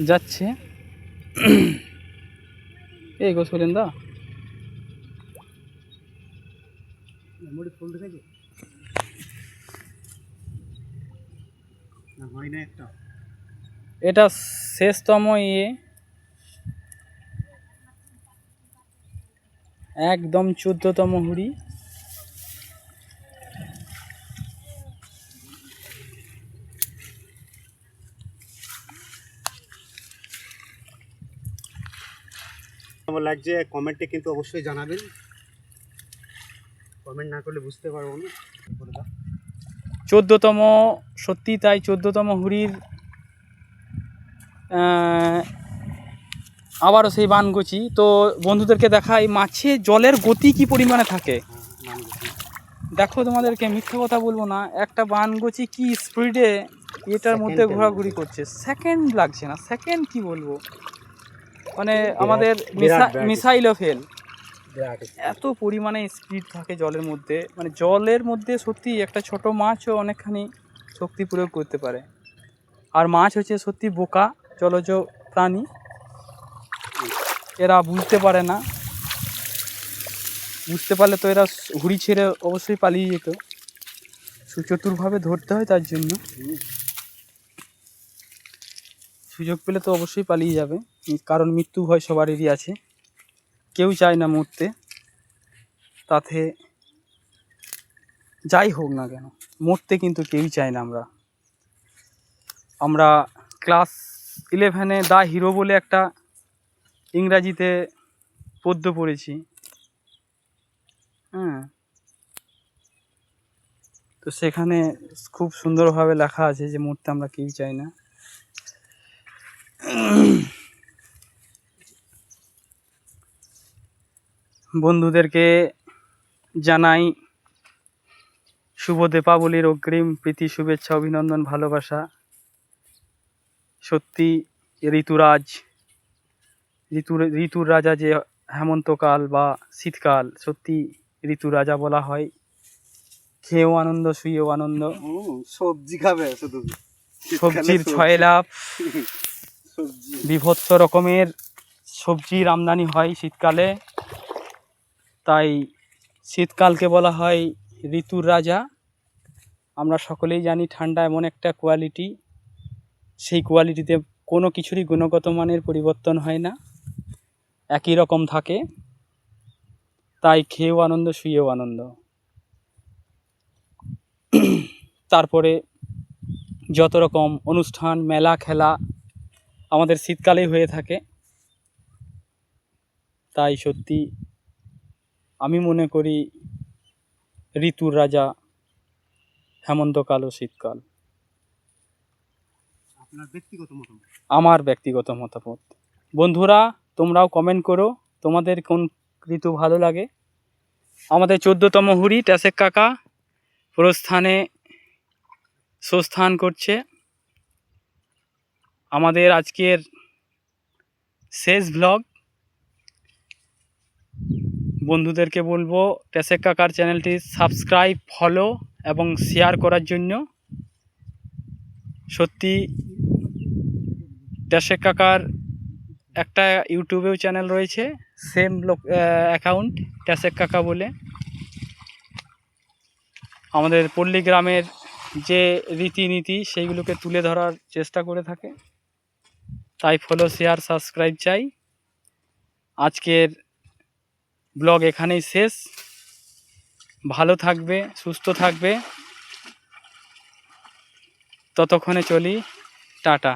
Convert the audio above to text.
যাচ্ছে। এই গো শৈলেন্দা, এটা শেষতম একদম 14তম হুড়ি। কেমন লাগছে কমেন্টে কিন্তু অবশ্যই জানাবেন, কমেন্ট না করলে বুঝতে পারবো না। 14তম, সত্যি তাই 14তম হুড়ির আবারও সেই বানগোচি। তো বন্ধুদেরকে দেখাই মাছে জলের গতি কি পরিমাণে থাকে। দেখো, তোমাদেরকে মিথ্যা কথা বলবো না, একটা বানগোচি কি স্পিডে এটার মধ্যে ঘোরাঘুরি করছে। সেকেন্ড লাগছে না, সেকেন্ড কি বলবো, মানে আমাদের মিসাইলও ফেল, এত পরিমাণে স্পিড থাকে জলের মধ্যে। মানে জলের মধ্যে সত্যি একটা ছোট মাছও অনেকখানি শক্তি প্রয়োগ করতে পারে। আর মাছ হচ্ছে সত্যি বোকা জলজ প্রাণী, এরা বুঝতে পারে না। বুঝতে পারলে তো এরা হুড়ি ছেড়ে অবশ্যই পালিয়ে যেত। সুচতুরভাবে ধরতে হয়, তার জন্য সুযোগ পেলে তো অবশ্যই পালিয়ে যাবে, কারণ মৃত্যু ভয় সবারই আছে। কেউ চায় না মরতে, তাতে যাই হোক না কেন মরতে কিন্তু কেউই চায় না। আমরা ক্লাস 11-এ দ্য হিরো বলে একটা ইংরাজিতে পদ্য পড়েছি। হ্যাঁ, তো সেখানে খুব সুন্দরভাবে লেখা আছে যে মরতে আমরা কেউই চাই না। বন্ধুদেরকে জানাই শুভ দীপাবলির অগ্রিম প্রীতি, শুভেচ্ছা, অভিনন্দন, ভালোবাসা। সত্যি ঋতুর রাজা যে হেমন্তকাল বা শীতকাল, সত্যি ঋতুর রাজা বলা হয়। খেয়েও আনন্দ, শুয়েও আনন্দ। সবজি খাবে শুধু, সবজির ছয় লাভ, বিভৎস রকমের সবজির আমদানি হয় শীতকালে। তাই শীতকালকে বলা হয় ঋতুর রাজা। আমরা সকলেই জানি ঠান্ডা এমন একটা কোয়ালিটি, সেই কোয়ালিটিতে কোনো কিছুরই গুণগত মানের পরিবর্তন হয় না, একই রকম থাকে। তাই খেয়েও আনন্দ, শুয়েও আনন্দ। তারপরে যত রকম অনুষ্ঠান, মেলা, খেলা আমাদের শীতকালেই হয়ে থাকে। তাই সত্যি আমি মনে করি ঋতুর রাজা হেমন্তকাল ও শীতকাল। আমার ব্যক্তিগত মতামত। বন্ধুরা, তোমরাও কমেন্ট করো তোমাদের কোন ঋতু ভালো লাগে। আমাদের 14তম হুড়ি ট্যাসেক কাকা প্রস্থান করছে। আমাদের আজকের শেষ ব্লগ। বন্ধুদেরকে বলবো ট্যাসেক কাকার চ্যানেলটি সাবস্ক্রাইব, ফলো এবং শেয়ার করার জন্য। সত্যি ট্যাসেক কাকার একটা ইউটিউবেও চ্যানেল রয়েছে, সেম অ্যাকাউন্ট ট্যাসেক কাকা বলে। আমাদের পল্লী গ্রামের যে রীতিনীতি সেইগুলোকে তুলে ধরার চেষ্টা করে থাকে। তাই ফলো, শেয়ার, সাবস্ক্রাইব চাই। আজকের ব্লগ এখানেই শেষ। ভালো থাকবে, সুস্থ থাকবে, ততক্ষণে চলি, টাটা।